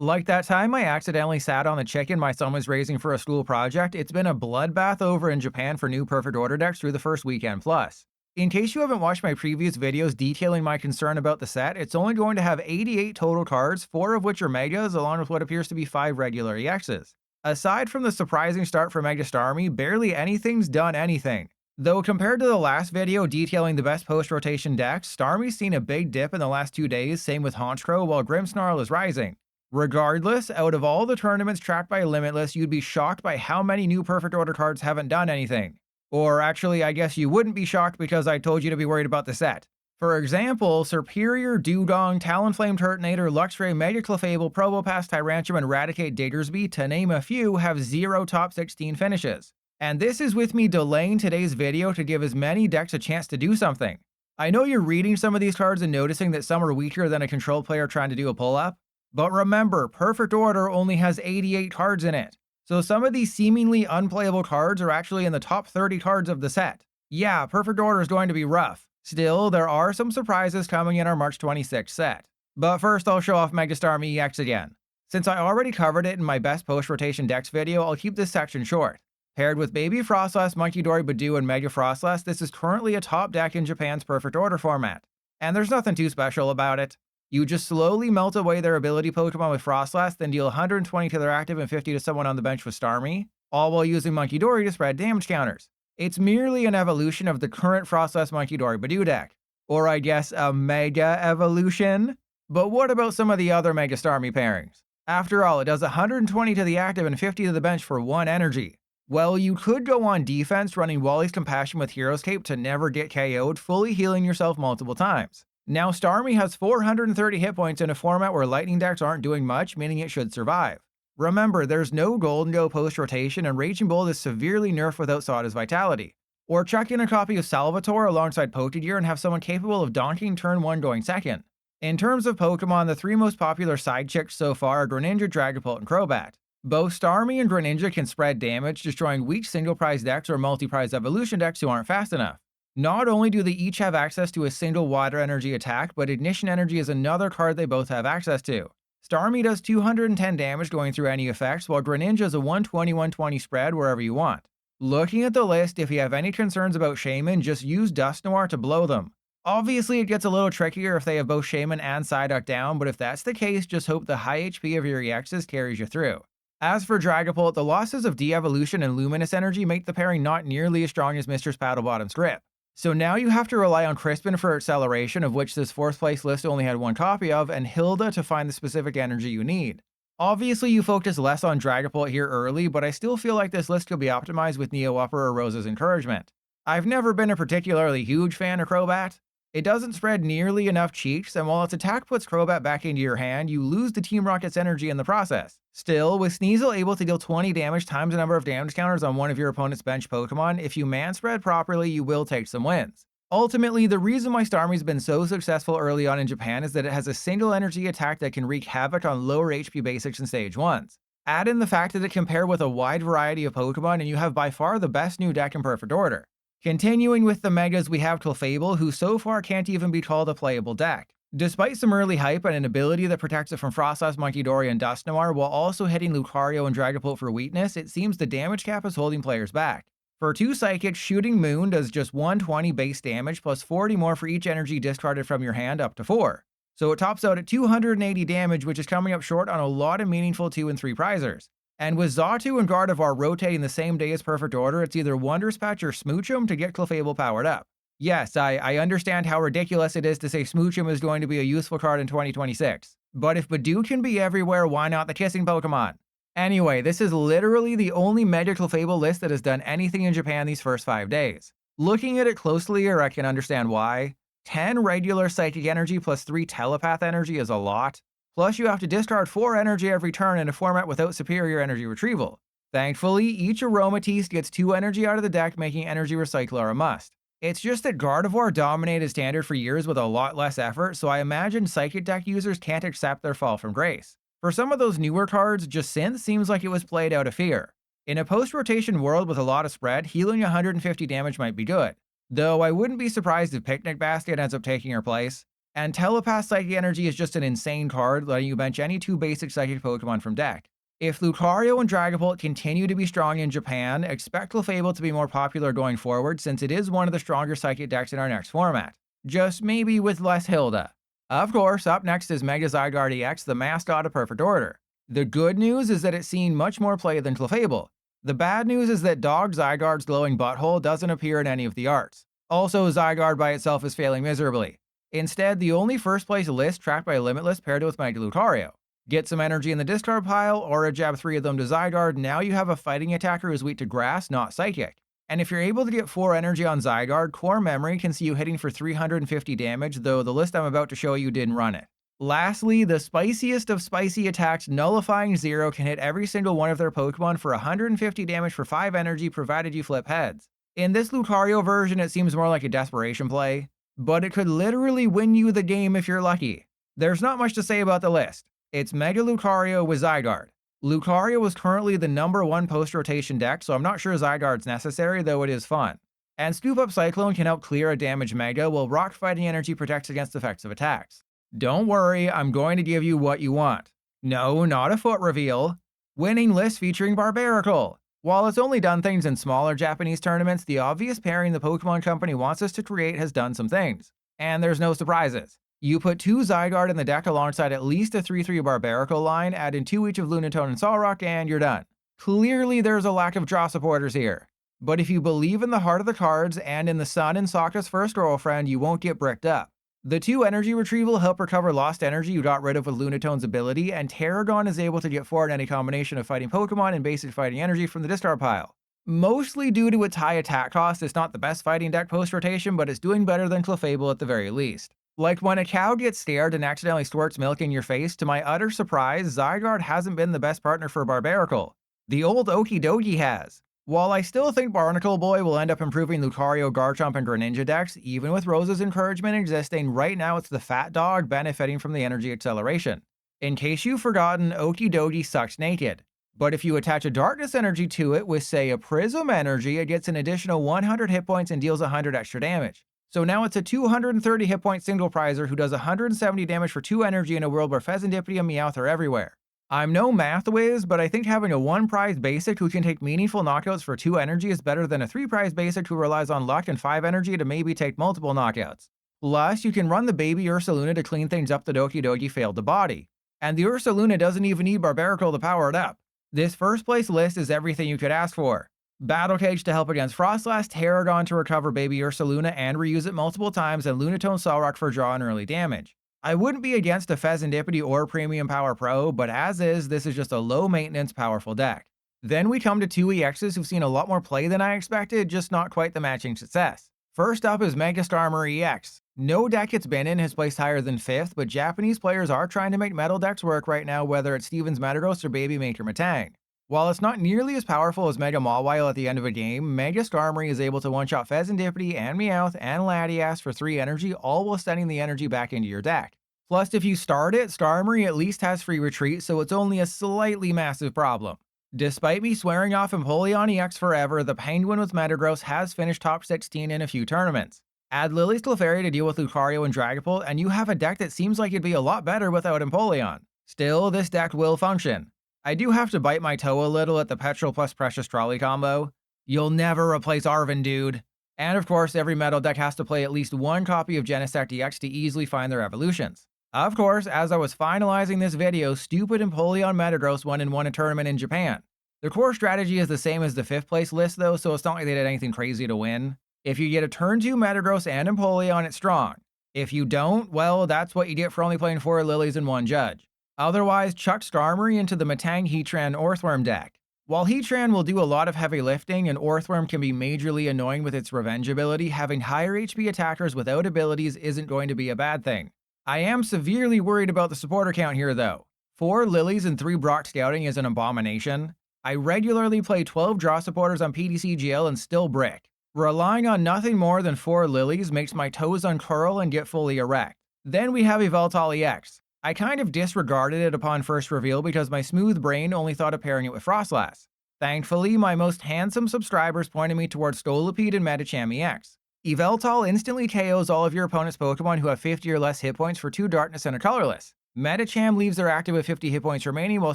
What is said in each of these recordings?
Like that time I accidentally sat on the chicken my son was raising for a school project, it's been a bloodbath over in Japan for new perfect order decks through the first weekend plus. In case you haven't watched my previous videos detailing my concern about the set, it's only going to have 88 total cards, 4 of which are Megas, along with what appears to be 5 regular EXs. Aside from the surprising start for Mega Starmie, barely anything's done anything. Though compared to the last video detailing the best post-rotation decks, Starmie's seen a big dip in the last 2 days, same with Honchkrow, while Grimmsnarl is rising. Regardless, out of all the tournaments tracked by Limitless, you'd be shocked by how many new Perfect Order cards haven't done anything. Or actually, I guess you wouldn't be shocked because I told you to be worried about the set. For example, Superior, Dewgong, Talonflame Turtonator, Luxray, Mega Clefable, Probopass, Tyrantrum, and Raticate Diggersby, to name a few, have 0 top 16 finishes. And this is with me delaying today's video to give as many decks a chance to do something. I know you're reading some of these cards and noticing that some are weaker than a control player trying to do a pull-up, but remember, Perfect Order only has 88 cards in it, so some of these seemingly unplayable cards are actually in the top 30 cards of the set. Yeah, Perfect Order is going to be rough. Still, there are some surprises coming in our March 26th set. But first, I'll show off Mega Starmie EX again. Since I already covered it in my best post-rotation decks video, I'll keep this section short. Paired with Baby Frostlass, Munkidori, Badoo, and Mega Frostlass, this is currently a top deck in Japan's Perfect Order format. And there's nothing too special about it. You just slowly melt away their ability Pokemon with Frostlass, then deal 120 to their active and 50 to someone on the bench with Starmie, all while using Munkidori to spread damage counters. It's merely an evolution of the current Frostlass Munkidori Badoo deck. Or I guess a Mega Evolution? But what about some of the other Mega Starmie pairings? After all, it does 120 to the active and 50 to the bench for 1 energy. Well, you could go on defense running Wally's Compassion with Hero's Cape to never get KO'd, fully healing yourself multiple times. Now, Starmie has 430 hit points in a format where lightning decks aren't doing much, meaning it should survive. Remember, there's no Golden Go post-rotation, and Raging Bolt is severely nerfed without Sada's Vitality. Or chuck in a copy of Salvatore alongside Pokegear and have someone capable of donking turn 1 going second. In terms of Pokemon, the 3 most popular side chicks so far are Greninja, Dragapult, and Crobat. Both Starmie and Greninja can spread damage, destroying weak single-prize decks or multi-prize evolution decks who aren't fast enough. Not only do they each have access to a single water energy attack, but Ignition Energy is another card they both have access to. Starmie does 210 damage going through any effects, while Greninja is a 120-120 spread wherever you want. Looking at the list, if you have any concerns about Shaman, just use Dusknoir to blow them. Obviously, it gets a little trickier if they have both Shaman and Psyduck down, but if that's the case, just hope the high HP of your EXs carries you through. As for Dragapult, the losses of De-Evolution and Luminous Energy make the pairing not nearly as strong as Mistress Paddlebottom's Grip. So now you have to rely on Crispin for acceleration, of which this 4th place list only had 1 copy of, and Hilda to find the specific energy you need. Obviously you focus less on Dragapult here early, but I still feel like this list could be optimized with Neo Upper or Rosa's encouragement. I've never been a particularly huge fan of Crobat. It doesn't spread nearly enough cheeks, and while its attack puts Crobat back into your hand, you lose the Team Rocket's energy in the process. Still, with Sneasel able to deal 20 damage times the number of damage counters on one of your opponent's bench Pokemon, if you man spread properly, you will take some wins. Ultimately, the reason why Starmie's been so successful early on in Japan is that it has a single energy attack that can wreak havoc on lower HP basics and stage 1s. Add in the fact that it can pair with a wide variety of Pokemon, and you have by far the best new deck in Perfect Order. Continuing with the Megas, we have Clefable, who so far can't even be called a playable deck. Despite some early hype and an ability that protects it from Frostlass, Munkidori, and Dusknoir, while also hitting Lucario and Dragapult for weakness, it seems the damage cap is holding players back. For 2 Psychics, Shooting Moon does just 120 base damage plus 40 more for each energy discarded from your hand up to 4. So it tops out at 280 damage, which is coming up short on a lot of meaningful 2 and 3 prizers. And with Xatu and Gardevoir rotating the same day as Perfect Order, it's either Wonder Patch or Smoochum to get Clefable powered up. Yes, I understand how ridiculous it is to say Smoochum is going to be a useful card in 2026. But if Badoo can be everywhere, why not the Kissing Pokemon? Anyway, this is literally the only Mega Clefable list that has done anything in Japan these first 5 days. Looking at it closely, I can understand why. 10 regular Psychic Energy plus 3 Telepath Energy is a lot. Plus, you have to discard 4 energy every turn in a format without superior energy retrieval. Thankfully, each Aromatisse gets 2 energy out of the deck, making Energy Recycler a must. It's just that Gardevoir dominated Standard for years with a lot less effort, so I imagine Psychic deck users can't accept their fall from grace. For some of those newer cards, Jacinthe seems like it was played out of fear. In a post-rotation world with a lot of spread, healing 150 damage might be good. Though I wouldn't be surprised if Picnic Basket ends up taking her place. And Telepath Psychic Energy is just an insane card, letting you bench any 2 basic Psychic Pokemon from deck. If Lucario and Dragapult continue to be strong in Japan, expect Clefable to be more popular going forward since it is one of the stronger Psychic decks in our next format. Just maybe with less Hilda. Of course, up next is Mega Zygarde EX, the mascot of Perfect Order. The good news is that it's seen much more play than Clefable. The bad news is that Dog Zygarde's glowing butthole doesn't appear in any of the arts. Also, Zygarde by itself is failing miserably. Instead, the only first place list tracked by Limitless paired with Mega Lucario. Get some energy in the discard pile, or a jab 3 of them to Zygarde, now you have a fighting attacker who's weak to grass, not psychic. And if you're able to get 4 energy on Zygarde, Core Memory can see you hitting for 350 damage, though the list I'm about to show you didn't run it. Lastly, the spiciest of spicy attacks, Nullifying Zero, can hit every single one of their Pokemon for 150 damage for 5 energy provided you flip heads. In this Lucario version, it seems more like a desperation play, but it could literally win you the game if you're lucky. There's not much to say about the list. It's Mega Lucario with Zygarde. Lucario is currently the #1 post-rotation deck, so I'm not sure Zygarde's necessary, though it is fun. And Scoop Up Cyclone can help clear a damaged Mega, while Rock Fighting Energy protects against effective attacks. Don't worry, I'm going to give you what you want. No, not a foot reveal. Winning list featuring Barbaracle. While it's only done things in smaller Japanese tournaments, the obvious pairing the Pokemon Company wants us to create has done some things. And there's no surprises. You put 2 Zygarde in the deck alongside at least a 3/3 Barbaracle line, add in 2 each of Lunatone and Solrock, and you're done. Clearly there's a lack of draw supporters here. But if you believe in the heart of the cards and in the son and Sokka's first girlfriend, you won't get bricked up. The 2 energy retrieval help recover lost energy you got rid of with Lunatone's ability, and Terragon is able to get 4 in any combination of fighting Pokemon and basic fighting energy from the discard pile. Mostly due to its high attack cost, it's not the best fighting deck post-rotation, but it's doing better than Clefable at the very least. Like when a cow gets scared and accidentally squirts milk in your face, to my utter surprise, Zygarde hasn't been the best partner for Barbaracle. The old Okie Dokie has. While I still think Barnacle Boy will end up improving Lucario, Garchomp, and Greninja decks, even with Rose's encouragement existing, right now it's the fat dog benefiting from the energy acceleration. In case you've forgotten, Okie Dokie sucks naked. But if you attach a Darkness energy to it with, say, a Prism energy, it gets an additional 100 hit points and deals 100 extra damage. So now it's a 230 hit point single prizer who does 170 damage for 2 energy in a world where Fezandipity and Meowth are everywhere. I'm no math whiz, but I think having a 1 prize basic who can take meaningful knockouts for 2 energy is better than a 3 prize basic who relies on luck and 5 energy to maybe take multiple knockouts. Plus, you can run the baby Ursaluna to clean things up that Okie Dokie failed to body. And the Ursaluna doesn't even need Barbaracle to power it up. This first place list is everything you could ask for. Battle Cage to help against Frostlass, Terragon to recover baby Ursaluna and reuse it multiple times, and Lunatone Solrock for draw and early damage. I wouldn't be against a Fezandipity or Premium Power Pro, but as is, this is just a low maintenance, powerful deck. Then we come to 2 EXs who've seen a lot more play than I expected, just not quite the matching success. First up is Mega Starmie EX. No deck it's been in has placed higher than 5th, but Japanese players are trying to make metal decks work right now, whether it's Steven's Metagross or Baby Maker Matang. While it's not nearly as powerful as Mega Mawile at the end of a game, Mega Starmie is able to one-shot Fezandipity and Meowth and Latias for 3 energy, all while sending the energy back into your deck. Plus, if you start it, Starmie at least has free retreat, so it's only a slightly massive problem. Despite me swearing off Empoleon EX forever, the Penguin with Metagross has finished top 16 in a few tournaments. Add Lily's Clefairy to deal with Lucario and Dragapult, and you have a deck that seems like it'd be a lot better without Empoleon. Still, this deck will function. I do have to bite my toe a little at the Petrol plus Precious Trolley combo. You'll never replace Arven, dude. And of course, every metal deck has to play at least 1 copy of Genesect EX to easily find their evolutions. Of course, as I was finalizing this video, stupid Empoleon Metagross won a tournament in Japan. The core strategy is the same as the 5th place list though, so it's not like they did anything crazy to win. If you get a turn 2 Metagross and Empoleon, it's strong. If you don't, well, that's what you get for only playing 4 Lilies and 1 Judge. Otherwise, chuck Starmie into the Matang, Heatran, Orthworm deck. While Heatran will do a lot of heavy lifting and Orthworm can be majorly annoying with its revenge ability, having higher HP attackers without abilities isn't going to be a bad thing. I am severely worried about the supporter count here though. 4 Lilies and 3 Brock Scouting is an abomination. I regularly play 12 draw supporters on PTCGL and still brick. Relying on nothing more than 4 Lilies makes my toes uncurl and get fully erect. Then we have Yveltal EX. I kind of disregarded it upon first reveal because my smooth brain only thought of pairing it with Frostlass. Thankfully, my most handsome subscribers pointed me towards Stolipede and Medicham EX. Yveltal instantly KOs all of your opponent's Pokemon who have 50 or less hit points for 2 Darkness and a Colorless. Medicham leaves their active with 50 hit points remaining, while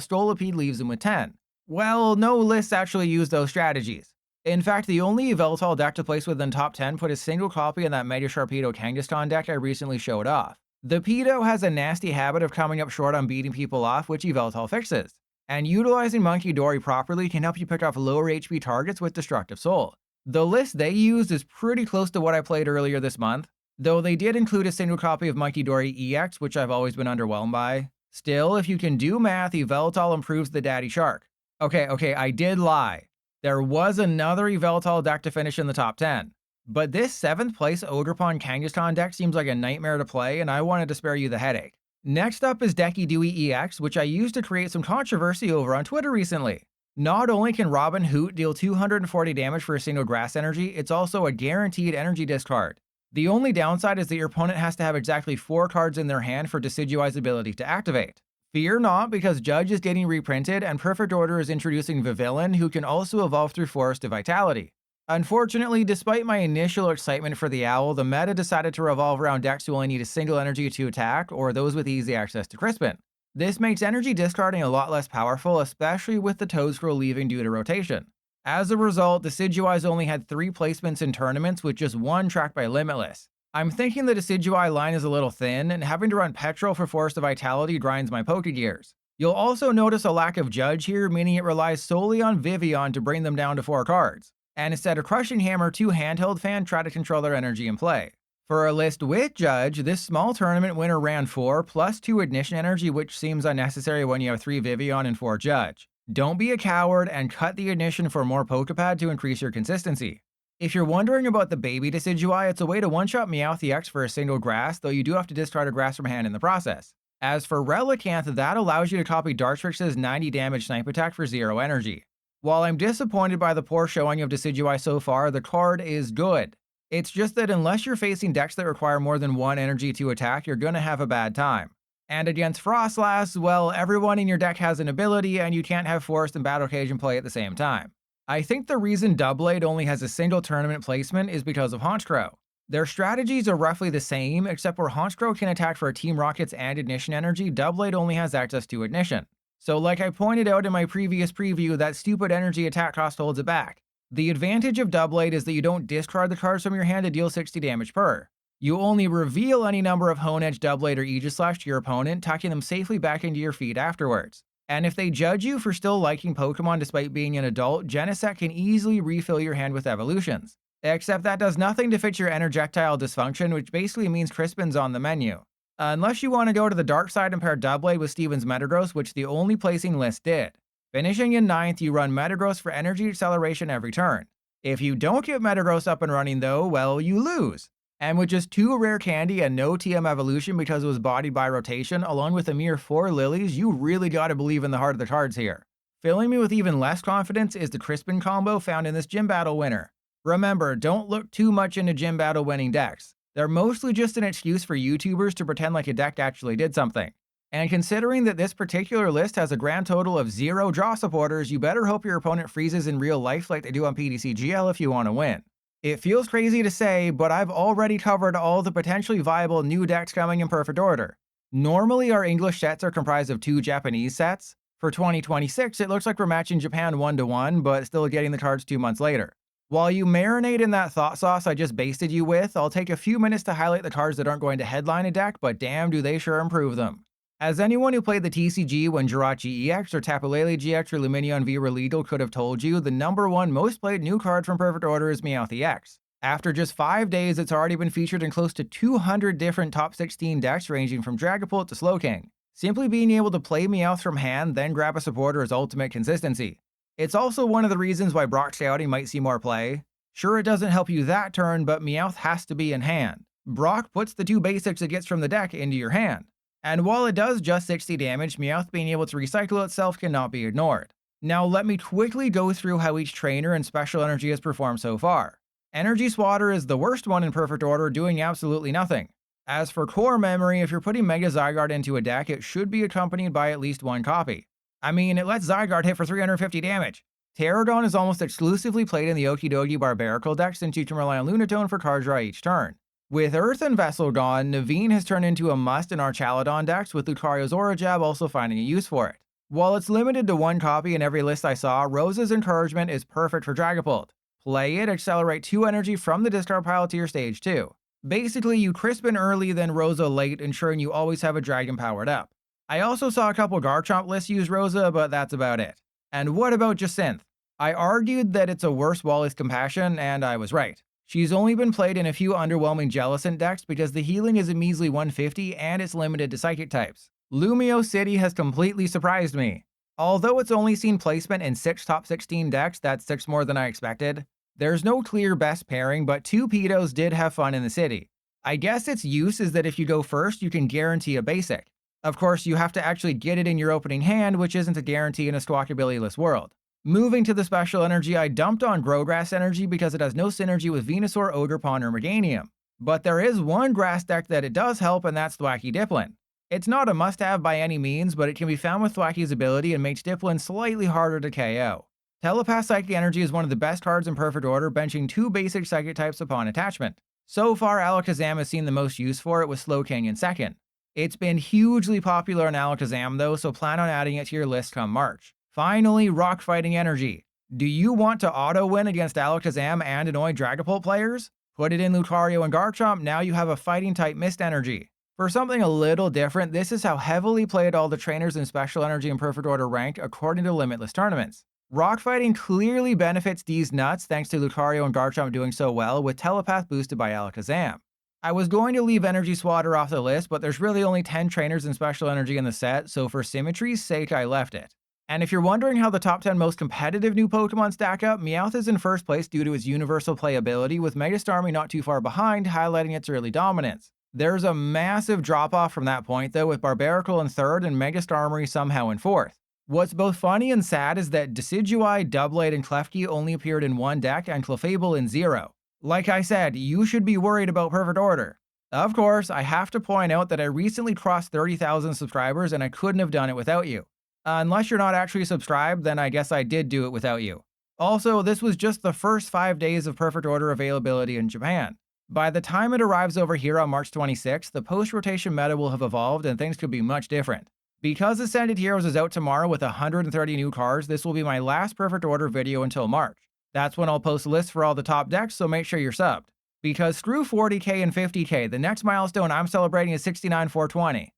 Stolipede leaves them with 10. Well, no lists actually use those strategies. In fact, the only Yveltal deck to place within top 10 put a single copy in that Mega Sharpedo Kangaskhan deck I recently showed off. The Pedo has a nasty habit of coming up short on beating people off, which Yveltal fixes. And utilizing Monkey Dory properly can help you pick off lower HP targets with Destructive Soul. The list they used is pretty close to what I played earlier this month, though they did include a single copy of Monkey Dory EX, which I've always been underwhelmed by. Still, if you can do math, Yveltal improves the Daddy Shark. Okay, I did lie. There was another Yveltal deck to finish in the top 10. But this 7th place Ogerpon Kangaskhan deck seems like a nightmare to play, and I wanted to spare you the headache. Next up is Decidueye EX, which I used to create some controversy over on Twitter recently. Not only can Robin Hoot deal 240 damage for a single grass energy, it's also a guaranteed energy discard. The only downside is that your opponent has to have exactly 4 cards in their hand for Decidueye's ability to activate. Fear not, because Judge is getting reprinted and Perfect Order is introducing Vivillon, who can also evolve through Forest of Vitality. Unfortunately, despite my initial excitement for the Owl, the meta decided to revolve around decks who only need a single energy to attack, or those with easy access to Crispin. This makes energy discarding a lot less powerful, especially with the Toedscroll leaving due to rotation. As a result, Decidueye's only had 3 placements in tournaments, with just 1 tracked by Limitless. I'm thinking the Decidueye line is a little thin, and having to run Petrol for Forest of Vitality grinds my Pokegears. You'll also notice a lack of Judge here, meaning it relies solely on Vivillon to bring them down to 4 cards. And instead of Crushing Hammer, 2 Handheld Fan try to control their energy in play. For a list with Judge, this small tournament winner ran 4 plus 2 Ignition Energy, which seems unnecessary when you have 3 Vivillon and 4 Judge. Don't be a coward and cut the Ignition for more Pokepad to increase your consistency. If you're wondering about the baby Decidueye, it's a way to one-shot Meowth EX for a single grass, though you do have to discard a grass from hand in the process. As for Relicanth, that allows you to copy Dartrix's 90 damage snipe attack for 0 energy. While I'm disappointed by the poor showing of Decidueye so far, the card is good. It's just that unless you're facing decks that require more than 1 energy to attack, you're gonna have a bad time. And against Frostlass, well, everyone in your deck has an ability and you can't have Forest and Battle Cage in play at the same time. I think the reason Doublade only has a single tournament placement is because of Honchkrow. Their strategies are roughly the same, except where Honchkrow can attack for Team Rockets and Ignition Energy, Doublade only has access to Ignition. So like I pointed out in my previous preview, that stupid energy attack cost holds it back. The advantage of Doublade is that you don't discard the cards from your hand to deal 60 damage per. You only reveal any number of Hone Edge, Doublade, or Aegislash to your opponent, tucking them safely back into your feet afterwards. And if they judge you for still liking Pokemon despite being an adult, Genesect can easily refill your hand with evolutions. Except that does nothing to fix your Energectile dysfunction, which basically means Crispin's on the menu. Unless you want to go to the dark side and pair Doublade with Steven's Metagross, which the only placing list did. Finishing in 9th, you run Metagross for energy acceleration every turn. If you don't get Metagross up and running though, well, you lose. And with just 2 rare candy and no TM evolution because it was bodied by rotation, along with a mere 4 lilies, you really gotta believe in the heart of the cards here. Filling me with even less confidence is the Crispin combo found in this gym battle winner. Remember, don't look too much into gym battle winning decks. They're mostly just an excuse for YouTubers to pretend like a deck actually did something. And considering that this particular list has a grand total of 0 draw supporters, you better hope your opponent freezes in real life like they do on PDCGL if you want to win. It feels crazy to say, but I've already covered all the potentially viable new decks coming in perfect order. Normally our English sets are comprised of 2 Japanese sets. For 2026, it looks like we're matching Japan 1-1, but still getting the cards 2 months later. While you marinate in that thought sauce I just basted you with, I'll take a few minutes to highlight the cards that aren't going to headline a deck, but damn do they sure improve them. As anyone who played the TCG when Jirachi EX or Tapu Lele GX or Lumineon V were legal could have told you, the #1 most played new card from Perfect Order is Meowth EX. After just 5 days, it's already been featured in close to 200 different top 16 decks ranging from Dragapult to Slowking. Simply being able to play Meowth from hand, then grab a supporter is ultimate consistency. It's also one of the reasons why Brock Scouting might see more play. Sure, it doesn't help you that turn, but Meowth has to be in hand. Brock puts the 2 basics it gets from the deck into your hand. And while it does just 60 damage, Meowth being able to recycle itself cannot be ignored. Now let me quickly go through how each trainer and special energy has performed so far. Energy Swatter is the worst one in Perfect Order, doing absolutely nothing. As for core memory, if you're putting Mega Zygarde into a deck, it should be accompanied by at least 1 copy. I mean, it lets Zygarde hit for 350 damage. Pterodon is almost exclusively played in the Okidogi Barbaracle deck since you can rely on Lunatone for card draw each turn. With Earth and Vessel gone, Naveen has turned into a must in our Chaladon decks, with Lucario's Aura Jab also finding a use for it. While it's limited to one copy in every list I saw, Rosa's Encouragement is perfect for Dragapult. Play it, accelerate 2 energy from the discard pile to your stage 2. Basically, you Crispin early, then Rosa late, ensuring you always have a dragon powered up. I also saw a couple Garchomp lists use Rosa, but that's about it. And what about Jacynth? I argued that it's a worse Wally's Compassion, and I was right. She's only been played in a few underwhelming Jellicent decks because the healing is a measly 150 and it's limited to psychic types. Lumio City has completely surprised me. Although it's only seen placement in 6 top 16 decks, that's 6 more than I expected. There's no clear best pairing, but 2 Pedos did have fun in the city. I guess its use is that if you go first, you can guarantee a basic. Of course, you have to actually get it in your opening hand, which isn't a guarantee in a Squawkabilly-less world. Moving to the special energy, I dumped on Growgrass energy because it has no synergy with Venusaur, Ogerpon, or Meganium. But there is one grass deck that it does help, and that's Thwackey Dipplin. It's not a must-have by any means, but it can be found with Thwackey's ability and makes Dipplin slightly harder to KO. Telepath Psychic Energy is one of the best cards in perfect order, benching 2 basic psychic types upon attachment. So far, Alakazam has seen the most use for it, with Slowking in second. It's been hugely popular in Alakazam though, so plan on adding it to your list come March. Finally, Rock Fighting Energy. Do you want to auto-win against Alakazam and annoy Dragapult players? Put it in Lucario and Garchomp, now you have a Fighting-type Mist Energy. For something a little different, this is how heavily played all the trainers in Special Energy and Perfect Order rank according to Limitless tournaments. Rock Fighting clearly benefits these nuts thanks to Lucario and Garchomp doing so well, with Telepath boosted by Alakazam. I was going to leave Energy Swatter off the list, but there's really only 10 trainers in Special Energy in the set, so for symmetry's sake I left it. And if you're wondering how the top 10 most competitive new Pokemon stack up, Meowth is in first place due to its universal playability, with Mega Starmie not too far behind, highlighting its early dominance. There's a massive drop-off from that point though, with Barbaracle in third and Mega Starmie somehow in fourth. What's both funny and sad is that Decidueye, Doublade, and Klefki only appeared in 1 deck and Clefable in 0. Like I said, you should be worried about Perfect Order. Of course, I have to point out that I recently crossed 30,000 subscribers and I couldn't have done it without you. Unless you're not actually subscribed, then I guess I did do it without you. Also, this was just the first 5 days of Perfect Order availability in Japan. By the time it arrives over here on March 26th, the post-rotation meta will have evolved and things could be much different. Because Ascended Heroes is out tomorrow with 130 new cards, this will be my last Perfect Order video until March. That's when I'll post lists for all the top decks, so make sure you're subbed. Because screw 40k and 50k, the next milestone I'm celebrating is 69,420.